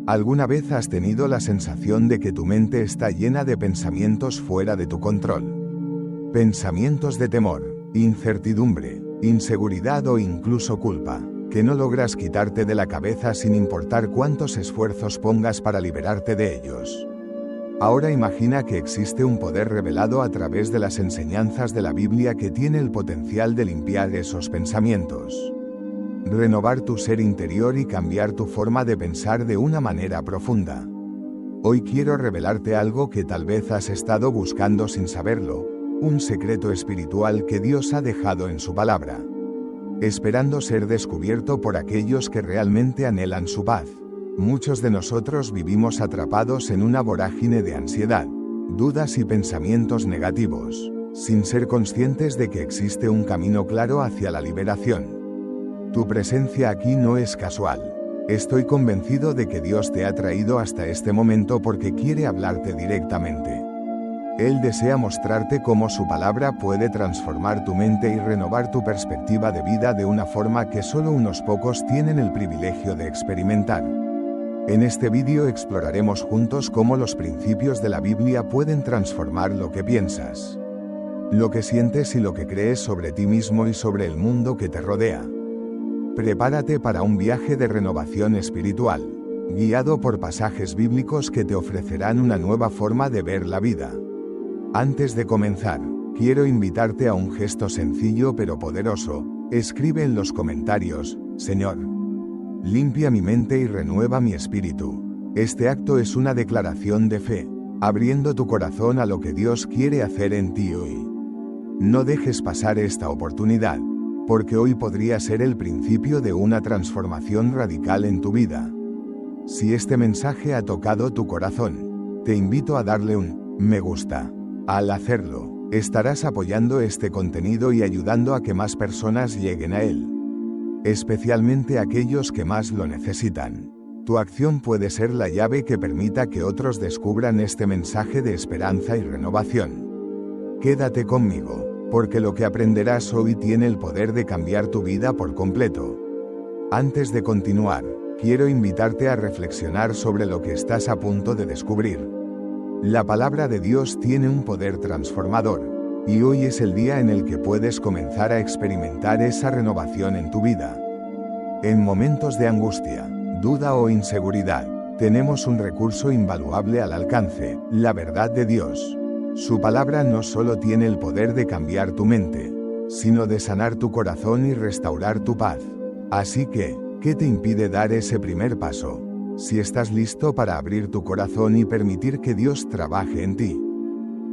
¿Alguna vez has tenido la sensación de que tu mente está llena de pensamientos fuera de tu control? Pensamientos de temor, incertidumbre, inseguridad o incluso culpa, que no logras quitarte de la cabeza sin importar cuántos esfuerzos pongas para liberarte de ellos. Ahora imagina que existe un poder revelado a través de las enseñanzas de la Biblia que tiene el potencial de limpiar esos pensamientos, renovar tu ser interior y cambiar tu forma de pensar de una manera profunda. Hoy quiero revelarte algo que tal vez has estado buscando sin saberlo, un secreto espiritual que Dios ha dejado en su palabra, esperando ser descubierto por aquellos que realmente anhelan su paz. Muchos de nosotros vivimos atrapados en una vorágine de ansiedad, dudas y pensamientos negativos, sin ser conscientes de que existe un camino claro hacia la liberación. Tu presencia aquí no es casual. Estoy convencido de que Dios te ha traído hasta este momento porque quiere hablarte directamente. Él desea mostrarte cómo su palabra puede transformar tu mente y renovar tu perspectiva de vida de una forma que solo unos pocos tienen el privilegio de experimentar. En este vídeo exploraremos juntos cómo los principios de la Biblia pueden transformar lo que piensas, lo que sientes y lo que crees sobre ti mismo y sobre el mundo que te rodea. Prepárate para un viaje de renovación espiritual, guiado por pasajes bíblicos que te ofrecerán una nueva forma de ver la vida. Antes de comenzar, quiero invitarte a un gesto sencillo pero poderoso. Escribe en los comentarios: Señor, limpia mi mente y renueva mi espíritu. Este acto es una declaración de fe, abriendo tu corazón a lo que Dios quiere hacer en ti hoy. No dejes pasar esta oportunidad, porque hoy podría ser el principio de una transformación radical en tu vida. Si este mensaje ha tocado tu corazón, te invito a darle un me gusta. Al hacerlo, estarás apoyando este contenido y ayudando a que más personas lleguen a él, especialmente aquellos que más lo necesitan. Tu acción puede ser la llave que permita que otros descubran este mensaje de esperanza y renovación. Quédate conmigo, porque lo que aprenderás hoy tiene el poder de cambiar tu vida por completo. Antes de continuar, quiero invitarte a reflexionar sobre lo que estás a punto de descubrir. La palabra de Dios tiene un poder transformador, y hoy es el día en el que puedes comenzar a experimentar esa renovación en tu vida. En momentos de angustia, duda o inseguridad, tenemos un recurso invaluable al alcance: la verdad de Dios. Su palabra no solo tiene el poder de cambiar tu mente, sino de sanar tu corazón y restaurar tu paz. Así que, ¿qué te impide dar ese primer paso? Si estás listo para abrir tu corazón y permitir que Dios trabaje en ti,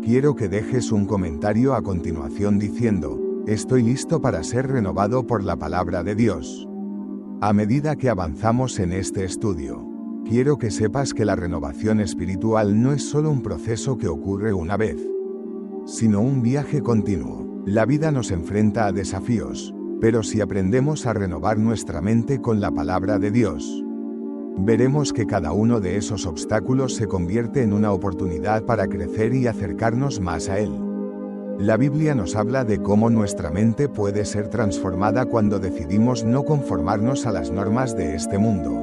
quiero que dejes un comentario a continuación diciendo: estoy listo para ser renovado por la palabra de Dios. A medida que avanzamos en este estudio, quiero que sepas que la renovación espiritual no es solo un proceso que ocurre una vez, sino un viaje continuo. La vida nos enfrenta a desafíos, pero si aprendemos a renovar nuestra mente con la palabra de Dios, veremos que cada uno de esos obstáculos se convierte en una oportunidad para crecer y acercarnos más a Él. La Biblia nos habla de cómo nuestra mente puede ser transformada cuando decidimos no conformarnos a las normas de este mundo,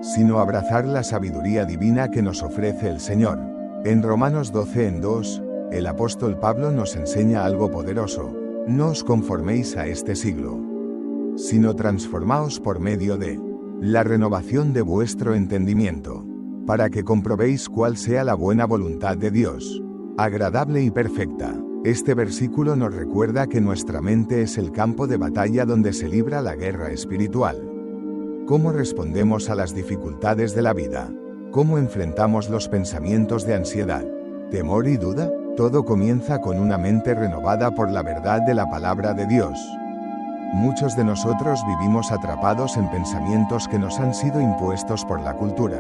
sino abrazar la sabiduría divina que nos ofrece el Señor. En Romanos 12:2, el apóstol Pablo nos enseña algo poderoso: no os conforméis a este siglo, sino transformaos por medio de la renovación de vuestro entendimiento, para que comprobéis cuál sea la buena voluntad de Dios, agradable y perfecta. Este versículo nos recuerda que nuestra mente es el campo de batalla donde se libra la guerra espiritual. ¿Cómo respondemos a las dificultades de la vida? ¿Cómo enfrentamos los pensamientos de ansiedad, temor y duda? Todo comienza con una mente renovada por la verdad de la palabra de Dios. Muchos de nosotros vivimos atrapados en pensamientos que nos han sido impuestos por la cultura,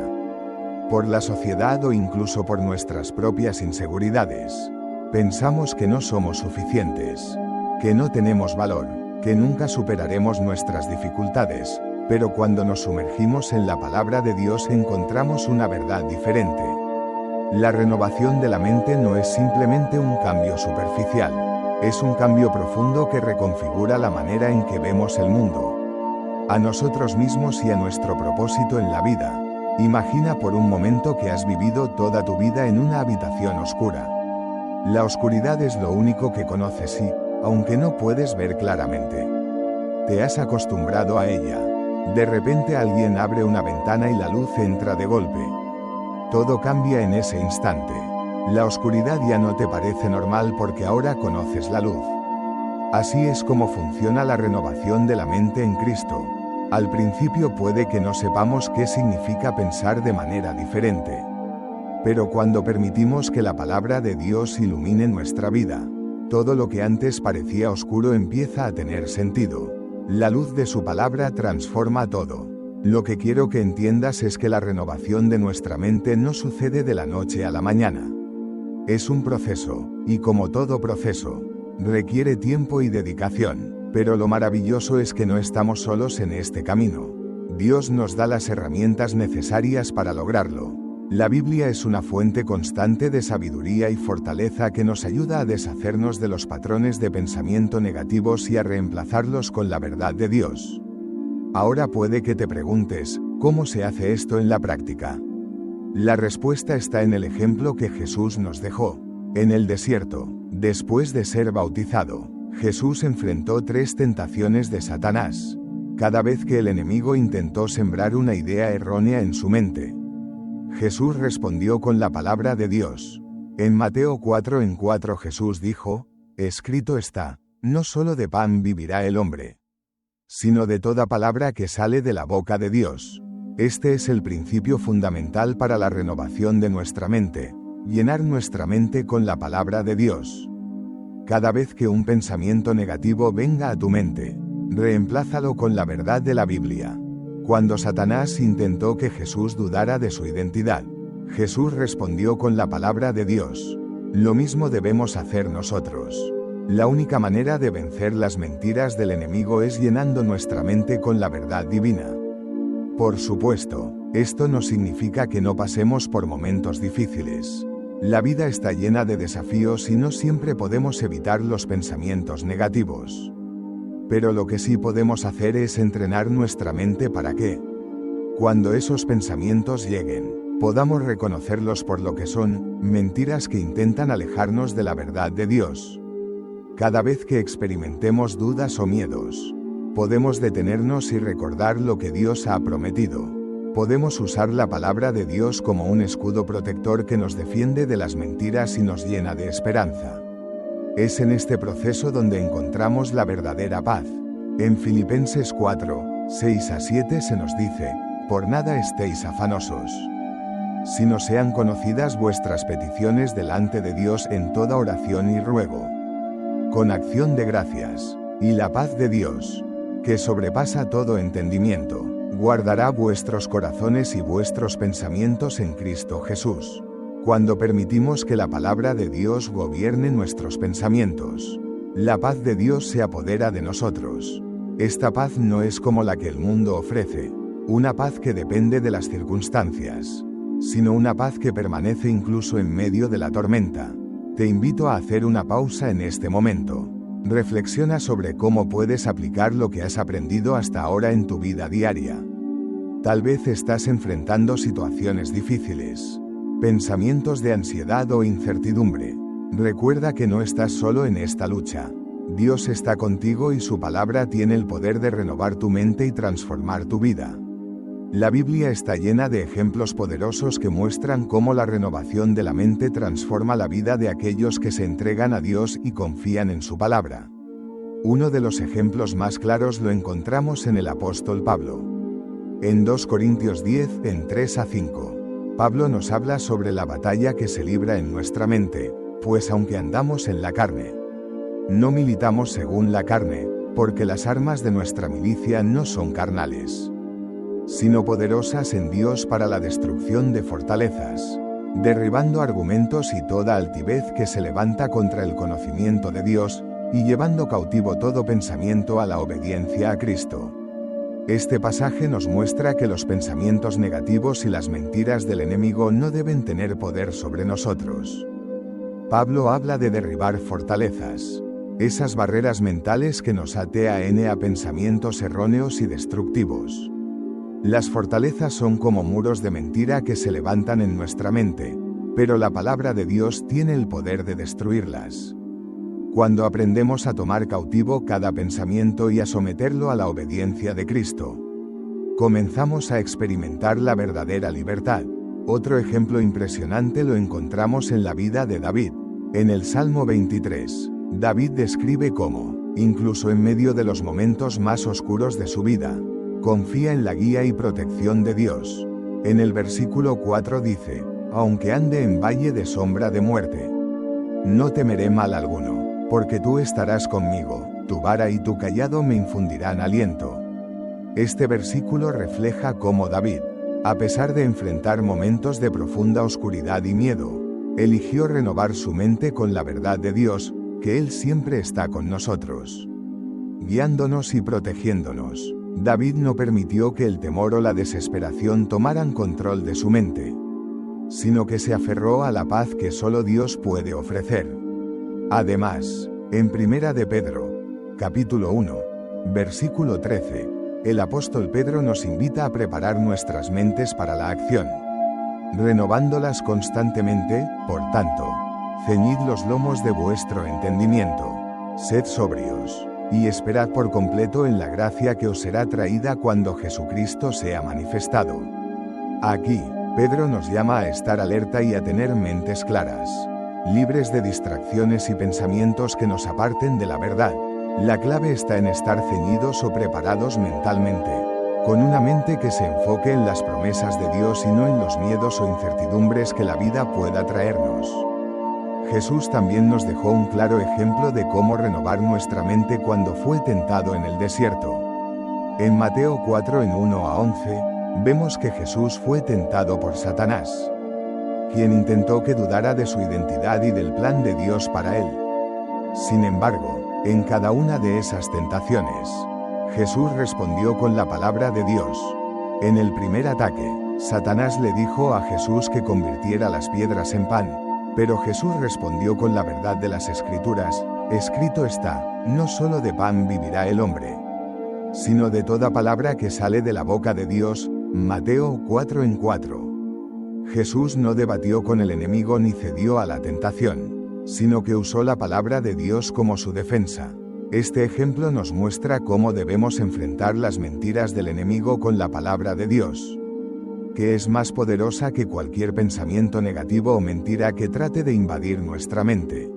por la sociedad o incluso por nuestras propias inseguridades. Pensamos que no somos suficientes, que no tenemos valor, que nunca superaremos nuestras dificultades, pero cuando nos sumergimos en la palabra de Dios encontramos una verdad diferente. La renovación de la mente no es simplemente un cambio superficial. Es un cambio profundo que reconfigura la manera en que vemos el mundo, a nosotros mismos y a nuestro propósito en la vida. Imagina por un momento que has vivido toda tu vida en una habitación oscura. La oscuridad es lo único que conoces y, aunque no puedes ver claramente, te has acostumbrado a ella. De repente alguien abre una ventana y la luz entra de golpe. Todo cambia en ese instante. La oscuridad ya no te parece normal porque ahora conoces la luz. Así es como funciona la renovación de la mente en Cristo. Al principio puede que no sepamos qué significa pensar de manera diferente. Pero cuando permitimos que la palabra de Dios ilumine nuestra vida, todo lo que antes parecía oscuro empieza a tener sentido. La luz de su palabra transforma todo. Lo que quiero que entiendas es que la renovación de nuestra mente no sucede de la noche a la mañana. Es un proceso, y como todo proceso, requiere tiempo y dedicación. Pero lo maravilloso es que no estamos solos en este camino. Dios nos da las herramientas necesarias para lograrlo. La Biblia es una fuente constante de sabiduría y fortaleza que nos ayuda a deshacernos de los patrones de pensamiento negativos y a reemplazarlos con la verdad de Dios. Ahora puede que te preguntes, ¿cómo se hace esto en la práctica? La respuesta está en el ejemplo que Jesús nos dejó. En el desierto, después de ser bautizado, Jesús enfrentó 3 tentaciones de Satanás. Cada vez que el enemigo intentó sembrar una idea errónea en su mente, Jesús respondió con la palabra de Dios. En Mateo 4:4 Jesús dijo, escrito está, no solo de pan vivirá el hombre, sino de toda palabra que sale de la boca de Dios. Este es el principio fundamental para la renovación de nuestra mente, llenar nuestra mente con la palabra de Dios. Cada vez que un pensamiento negativo venga a tu mente, reemplázalo con la verdad de la Biblia. Cuando Satanás intentó que Jesús dudara de su identidad, Jesús respondió con la palabra de Dios. Lo mismo debemos hacer nosotros. La única manera de vencer las mentiras del enemigo es llenando nuestra mente con la verdad divina. Por supuesto, esto no significa que no pasemos por momentos difíciles. La vida está llena de desafíos y no siempre podemos evitar los pensamientos negativos. Pero lo que sí podemos hacer es entrenar nuestra mente para que, cuando esos pensamientos lleguen, podamos reconocerlos por lo que son, mentiras que intentan alejarnos de la verdad de Dios. Cada vez que experimentemos dudas o miedos, podemos detenernos y recordar lo que Dios ha prometido. Podemos usar la palabra de Dios como un escudo protector que nos defiende de las mentiras y nos llena de esperanza. Es en este proceso donde encontramos la verdadera paz. En Filipenses 4:6-7 se nos dice, por nada estéis afanosos, sino sean conocidas vuestras peticiones delante de Dios en toda oración y ruego, con acción de gracias, y la paz de Dios, que sobrepasa todo entendimiento, guardará vuestros corazones y vuestros pensamientos en Cristo Jesús. Cuando permitimos que la palabra de Dios gobierne nuestros pensamientos, la paz de Dios se apodera de nosotros. Esta paz no es como la que el mundo ofrece, una paz que depende de las circunstancias, sino una paz que permanece incluso en medio de la tormenta. Te invito a hacer una pausa en este momento. Reflexiona sobre cómo puedes aplicar lo que has aprendido hasta ahora en tu vida diaria. Tal vez estás enfrentando situaciones difíciles, pensamientos de ansiedad o incertidumbre. Recuerda que no estás solo en esta lucha. Dios está contigo y su palabra tiene el poder de renovar tu mente y transformar tu vida. La Biblia está llena de ejemplos poderosos que muestran cómo la renovación de la mente transforma la vida de aquellos que se entregan a Dios y confían en su palabra. Uno de los ejemplos más claros lo encontramos en el apóstol Pablo. En 2 Corintios 10, en 3-5. Pablo nos habla sobre la batalla que se libra en nuestra mente, pues aunque andamos en la carne, no militamos según la carne, porque las armas de nuestra milicia no son carnales, sino poderosas en Dios para la destrucción de fortalezas, derribando argumentos y toda altivez que se levanta contra el conocimiento de Dios, y llevando cautivo todo pensamiento a la obediencia a Cristo. Este pasaje nos muestra que los pensamientos negativos y las mentiras del enemigo no deben tener poder sobre nosotros. Pablo habla de derribar fortalezas, esas barreras mentales que nos atean a pensamientos erróneos y destructivos. Las fortalezas son como muros de mentira que se levantan en nuestra mente, pero la palabra de Dios tiene el poder de destruirlas. Cuando aprendemos a tomar cautivo cada pensamiento y a someterlo a la obediencia de Cristo, comenzamos a experimentar la verdadera libertad. Otro ejemplo impresionante lo encontramos en la vida de David. En el Salmo 23, David describe cómo, incluso en medio de los momentos más oscuros de su vida, confía en la guía y protección de Dios. En el versículo 4 dice: aunque ande en valle de sombra de muerte, no temeré mal alguno, porque tú estarás conmigo, tu vara y tu cayado me infundirán aliento. Este versículo refleja cómo David, a pesar de enfrentar momentos de profunda oscuridad y miedo, eligió renovar su mente con la verdad de Dios, que Él siempre está con nosotros, guiándonos y protegiéndonos. David no permitió que el temor o la desesperación tomaran control de su mente, sino que se aferró a la paz que solo Dios puede ofrecer. Además, en Primera de Pedro, capítulo 1, versículo 13, el apóstol Pedro nos invita a preparar nuestras mentes para la acción, renovándolas constantemente. Por tanto, ceñid los lomos de vuestro entendimiento, sed sobrios, y esperad por completo en la gracia que os será traída cuando Jesucristo sea manifestado. Aquí, Pedro nos llama a estar alerta y a tener mentes claras, libres de distracciones y pensamientos que nos aparten de la verdad. La clave está en estar ceñidos o preparados mentalmente, con una mente que se enfoque en las promesas de Dios y no en los miedos o incertidumbres que la vida pueda traernos. Jesús también nos dejó un claro ejemplo de cómo renovar nuestra mente cuando fue tentado en el desierto. En Mateo 4 en 1 a 11, vemos que Jesús fue tentado por Satanás, quien intentó que dudara de su identidad y del plan de Dios para él. Sin embargo, en cada una de esas tentaciones, Jesús respondió con la palabra de Dios. En el primer ataque, Satanás le dijo a Jesús que convirtiera las piedras en pan, pero Jesús respondió con la verdad de las Escrituras: escrito está, no solo de pan vivirá el hombre, sino de toda palabra que sale de la boca de Dios. Mateo 4 en 4. Jesús no debatió con el enemigo ni cedió a la tentación, sino que usó la palabra de Dios como su defensa. Este ejemplo nos muestra cómo debemos enfrentar las mentiras del enemigo con la palabra de Dios, que es más poderosa que cualquier pensamiento negativo o mentira que trate de invadir nuestra mente.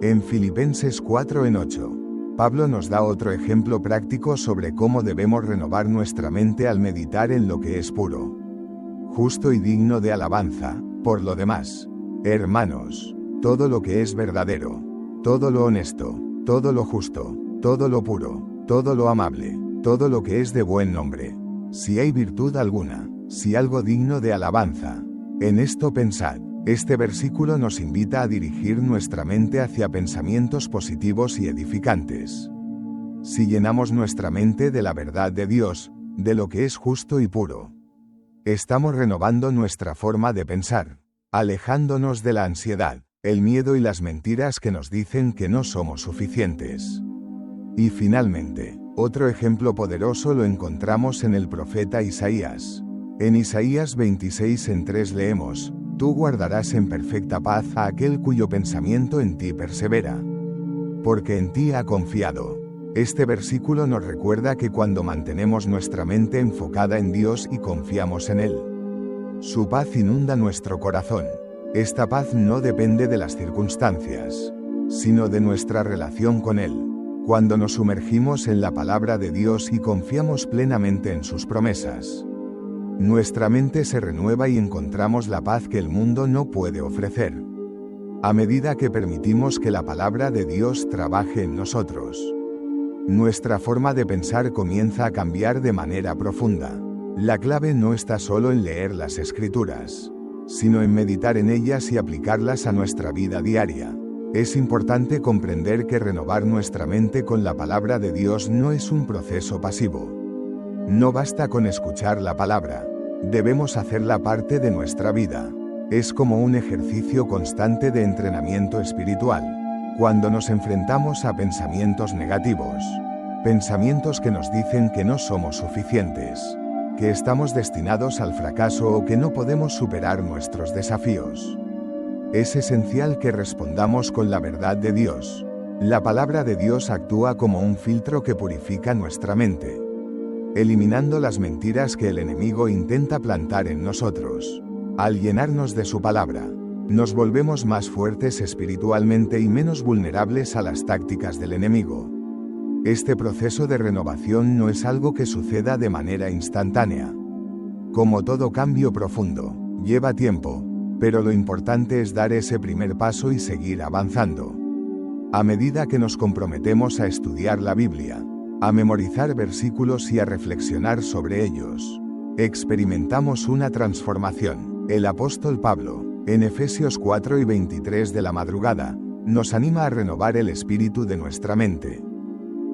En Filipenses 4 en 8, Pablo nos da otro ejemplo práctico sobre cómo debemos renovar nuestra mente al meditar en lo que es puro, justo y digno de alabanza. Por lo demás, hermanos, todo lo que es verdadero, todo lo honesto, todo lo justo, todo lo puro, todo lo amable, todo lo que es de buen nombre, si hay virtud alguna, si algo digno de alabanza, en esto pensad. Este versículo nos invita a dirigir nuestra mente hacia pensamientos positivos y edificantes. Si llenamos nuestra mente de la verdad de Dios, de lo que es justo y puro, estamos renovando nuestra forma de pensar, alejándonos de la ansiedad, el miedo y las mentiras que nos dicen que no somos suficientes. Y finalmente, otro ejemplo poderoso lo encontramos en el profeta Isaías. En Isaías 26 en 3 leemos: tú guardarás en perfecta paz a aquel cuyo pensamiento en ti persevera, porque en ti ha confiado. Este versículo nos recuerda que cuando mantenemos nuestra mente enfocada en Dios y confiamos en Él, su paz inunda nuestro corazón. Esta paz no depende de las circunstancias, sino de nuestra relación con Él. Cuando nos sumergimos en la palabra de Dios y confiamos plenamente en sus promesas, nuestra mente se renueva y encontramos la paz que el mundo no puede ofrecer. A medida que permitimos que la palabra de Dios trabaje en nosotros, nuestra forma de pensar comienza a cambiar de manera profunda. La clave no está solo en leer las Escrituras, sino en meditar en ellas y aplicarlas a nuestra vida diaria. Es importante comprender que renovar nuestra mente con la palabra de Dios no es un proceso pasivo. No basta con escuchar la palabra, debemos hacerla parte de nuestra vida. Es como un ejercicio constante de entrenamiento espiritual. Cuando nos enfrentamos a pensamientos negativos, pensamientos que nos dicen que no somos suficientes, que estamos destinados al fracaso o que no podemos superar nuestros desafíos. Es esencial que respondamos con la verdad de Dios. La palabra de Dios actúa como un filtro que purifica nuestra mente, eliminando las mentiras que el enemigo intenta plantar en nosotros. Al llenarnos de su palabra, nos volvemos más fuertes espiritualmente y menos vulnerables a las tácticas del enemigo. Este proceso de renovación no es algo que suceda de manera instantánea. Como todo cambio profundo, lleva tiempo, pero lo importante es dar ese primer paso y seguir avanzando. A medida que nos comprometemos a estudiar la Biblia, a memorizar versículos y a reflexionar sobre ellos, experimentamos una transformación. El apóstol Pablo, en Efesios 4 y 23 de la madrugada, nos anima a renovar el espíritu de nuestra mente,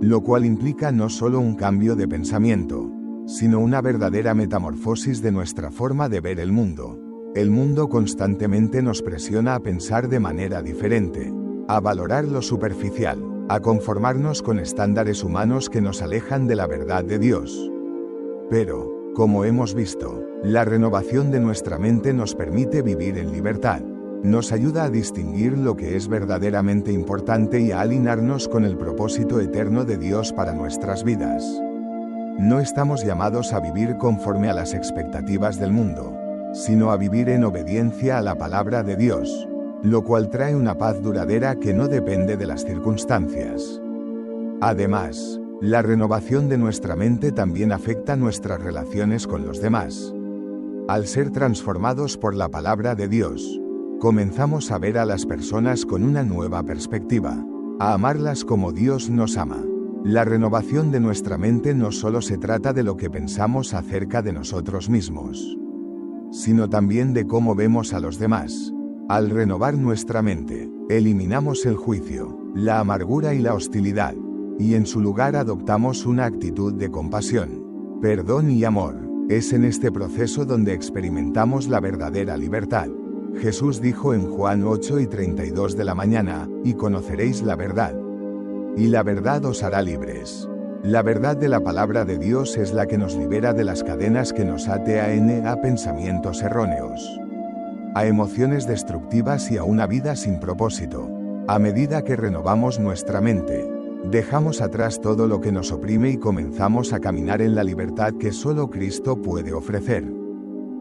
lo cual implica no solo un cambio de pensamiento, sino una verdadera metamorfosis de nuestra forma de ver el mundo. El mundo constantemente nos presiona a pensar de manera diferente, a valorar lo superficial, a conformarnos con estándares humanos que nos alejan de la verdad de Dios. Pero, como hemos visto, la renovación de nuestra mente nos permite vivir en libertad, nos ayuda a distinguir lo que es verdaderamente importante y a alinearnos con el propósito eterno de Dios para nuestras vidas. No estamos llamados a vivir conforme a las expectativas del mundo, sino a vivir en obediencia a la palabra de Dios, lo cual trae una paz duradera que no depende de las circunstancias. Además, la renovación de nuestra mente también afecta nuestras relaciones con los demás. Al ser transformados por la palabra de Dios, comenzamos a ver a las personas con una nueva perspectiva, a amarlas como Dios nos ama. La renovación de nuestra mente no solo se trata de lo que pensamos acerca de nosotros mismos, sino también de cómo vemos a los demás. Al renovar nuestra mente, eliminamos el juicio, la amargura y la hostilidad, y en su lugar adoptamos una actitud de compasión, perdón y amor. Es en este proceso donde experimentamos la verdadera libertad. Jesús dijo en Juan 8 y 32 de la mañana, y conoceréis la verdad, y la verdad os hará libres. La verdad de la palabra de Dios es la que nos libera de las cadenas que nos ate a pensamientos erróneos, a emociones destructivas y a una vida sin propósito. A medida que renovamos nuestra mente, dejamos atrás todo lo que nos oprime y comenzamos a caminar en la libertad que solo Cristo puede ofrecer.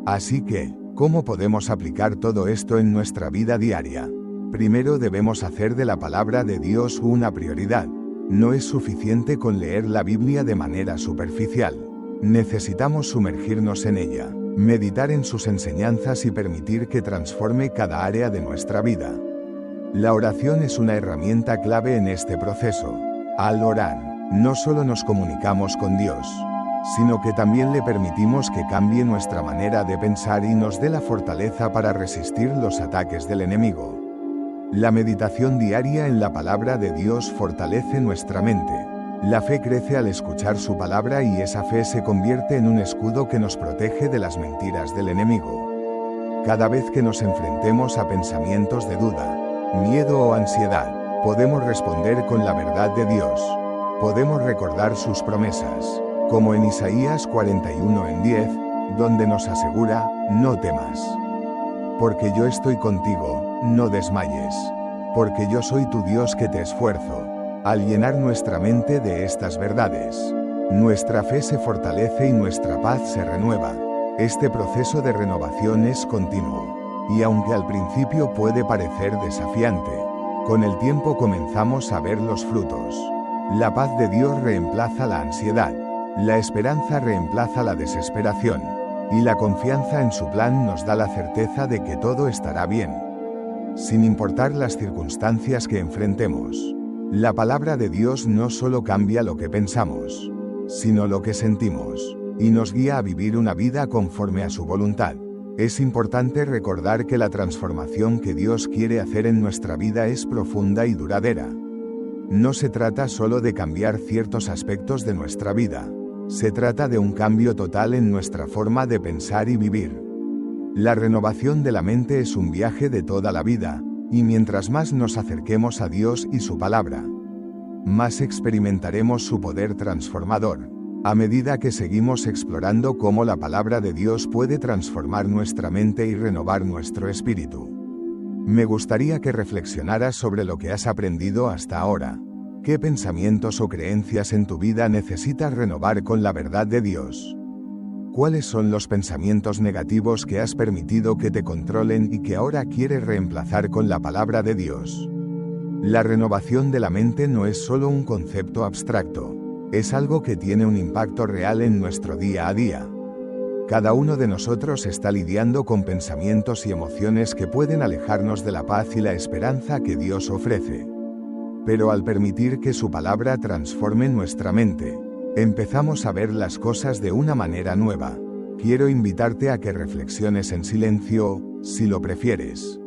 Así que, ¿cómo podemos aplicar todo esto en nuestra vida diaria? Primero debemos hacer de la palabra de Dios una prioridad. No es suficiente con leer la Biblia de manera superficial. Necesitamos sumergirnos en ella, meditar en sus enseñanzas y permitir que transforme cada área de nuestra vida. La oración es una herramienta clave en este proceso. Al orar, no solo nos comunicamos con Dios, sino que también le permitimos que cambie nuestra manera de pensar y nos dé la fortaleza para resistir los ataques del enemigo. La meditación diaria en la palabra de Dios fortalece nuestra mente. La fe crece al escuchar su palabra y esa fe se convierte en un escudo que nos protege de las mentiras del enemigo. Cada vez que nos enfrentemos a pensamientos de duda, miedo o ansiedad, podemos responder con la verdad de Dios. Podemos recordar sus promesas, como en Isaías 41:10, donde nos asegura, no temas, porque yo estoy contigo, no desmayes, porque yo soy tu Dios que te esfuerzo. Al llenar nuestra mente de estas verdades, nuestra fe se fortalece y nuestra paz se renueva. Este proceso de renovación es continuo, y aunque al principio puede parecer desafiante, con el tiempo comenzamos a ver los frutos. La paz de Dios reemplaza la ansiedad, la esperanza reemplaza la desesperación, y la confianza en su plan nos da la certeza de que todo estará bien, sin importar las circunstancias que enfrentemos. La palabra de Dios no solo cambia lo que pensamos, sino lo que sentimos, y nos guía a vivir una vida conforme a su voluntad. Es importante recordar que la transformación que Dios quiere hacer en nuestra vida es profunda y duradera. No se trata solo de cambiar ciertos aspectos de nuestra vida, se trata de un cambio total en nuestra forma de pensar y vivir. La renovación de la mente es un viaje de toda la vida, y mientras más nos acerquemos a Dios y su palabra, más experimentaremos su poder transformador. A medida que seguimos explorando cómo la palabra de Dios puede transformar nuestra mente y renovar nuestro espíritu, me gustaría que reflexionaras sobre lo que has aprendido hasta ahora. ¿Qué pensamientos o creencias en tu vida necesitas renovar con la verdad de Dios? ¿Cuáles son los pensamientos negativos que has permitido que te controlen y que ahora quieres reemplazar con la palabra de Dios? La renovación de la mente no es solo un concepto abstracto, es algo que tiene un impacto real en nuestro día a día. Cada uno de nosotros está lidiando con pensamientos y emociones que pueden alejarnos de la paz y la esperanza que Dios ofrece. Pero al permitir que su palabra transforme nuestra mente, empezamos a ver las cosas de una manera nueva. Quiero invitarte a que reflexiones en silencio, si lo prefieres.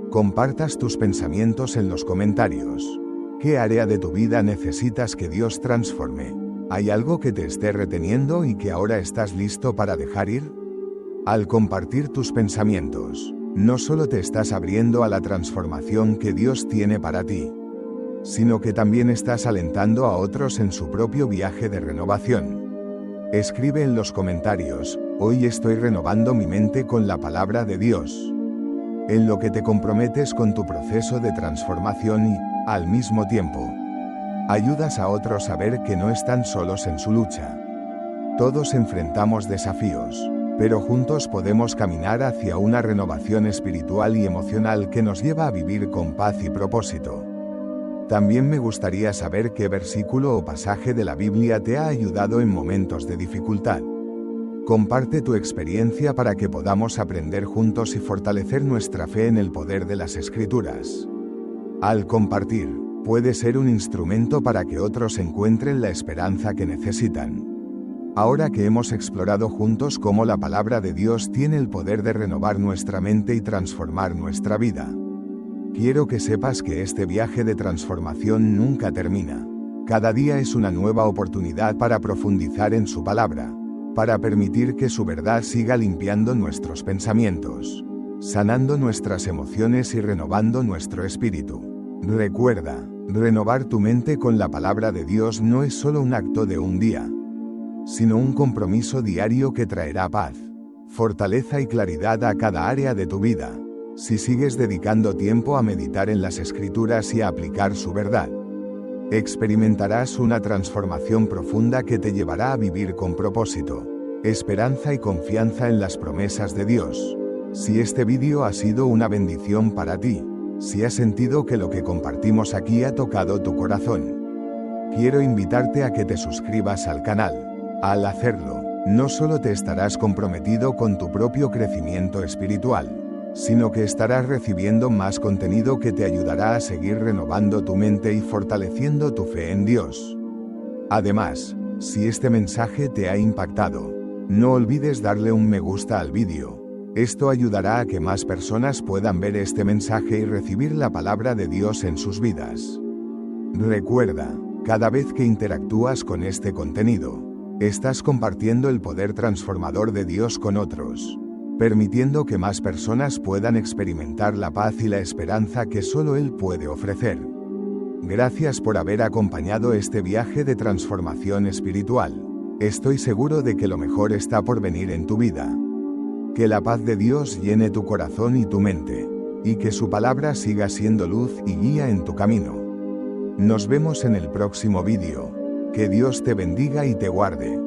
Compartas tus pensamientos en los comentarios. ¿Qué área de tu vida necesitas que Dios transforme? ¿Hay algo que te esté reteniendo y que ahora estás listo para dejar ir? Al compartir tus pensamientos, no solo te estás abriendo a la transformación que Dios tiene para ti, sino que también estás alentando a otros en su propio viaje de renovación. Escribe en los comentarios: hoy estoy renovando mi mente con la palabra de Dios. En lo que te comprometes con tu proceso de transformación y, al mismo tiempo, ayudas a otros a ver que no están solos en su lucha. Todos enfrentamos desafíos, pero juntos podemos caminar hacia una renovación espiritual y emocional que nos lleva a vivir con paz y propósito. También me gustaría saber qué versículo o pasaje de la Biblia te ha ayudado en momentos de dificultad. Comparte tu experiencia para que podamos aprender juntos y fortalecer nuestra fe en el poder de las Escrituras. Al compartir, puede ser un instrumento para que otros encuentren la esperanza que necesitan. Ahora que hemos explorado juntos cómo la palabra de Dios tiene el poder de renovar nuestra mente y transformar nuestra vida, quiero que sepas que este viaje de transformación nunca termina. Cada día es una nueva oportunidad para profundizar en su palabra, para permitir que su verdad siga limpiando nuestros pensamientos, sanando nuestras emociones y renovando nuestro espíritu. Recuerda, renovar tu mente con la palabra de Dios no es solo un acto de un día, sino un compromiso diario que traerá paz, fortaleza y claridad a cada área de tu vida. Si sigues dedicando tiempo a meditar en las Escrituras y a aplicar su verdad, experimentarás una transformación profunda que te llevará a vivir con propósito, esperanza y confianza en las promesas de Dios. Si este vídeo ha sido una bendición para ti, si has sentido que lo que compartimos aquí ha tocado tu corazón, quiero invitarte a que te suscribas al canal. Al hacerlo, no solo te estarás comprometido con tu propio crecimiento espiritual, sino que estarás recibiendo más contenido que te ayudará a seguir renovando tu mente y fortaleciendo tu fe en Dios. Además, si este mensaje te ha impactado, no olvides darle un me gusta al vídeo. Esto ayudará a que más personas puedan ver este mensaje y recibir la palabra de Dios en sus vidas. Recuerda, cada vez que interactúas con este contenido, estás compartiendo el poder transformador de Dios con otros, permitiendo que más personas puedan experimentar la paz y la esperanza que solo Él puede ofrecer. Gracias por haber acompañado este viaje de transformación espiritual. Estoy seguro de que lo mejor está por venir en tu vida. Que la paz de Dios llene tu corazón y tu mente, y que su palabra siga siendo luz y guía en tu camino. Nos vemos en el próximo vídeo. Que Dios te bendiga y te guarde.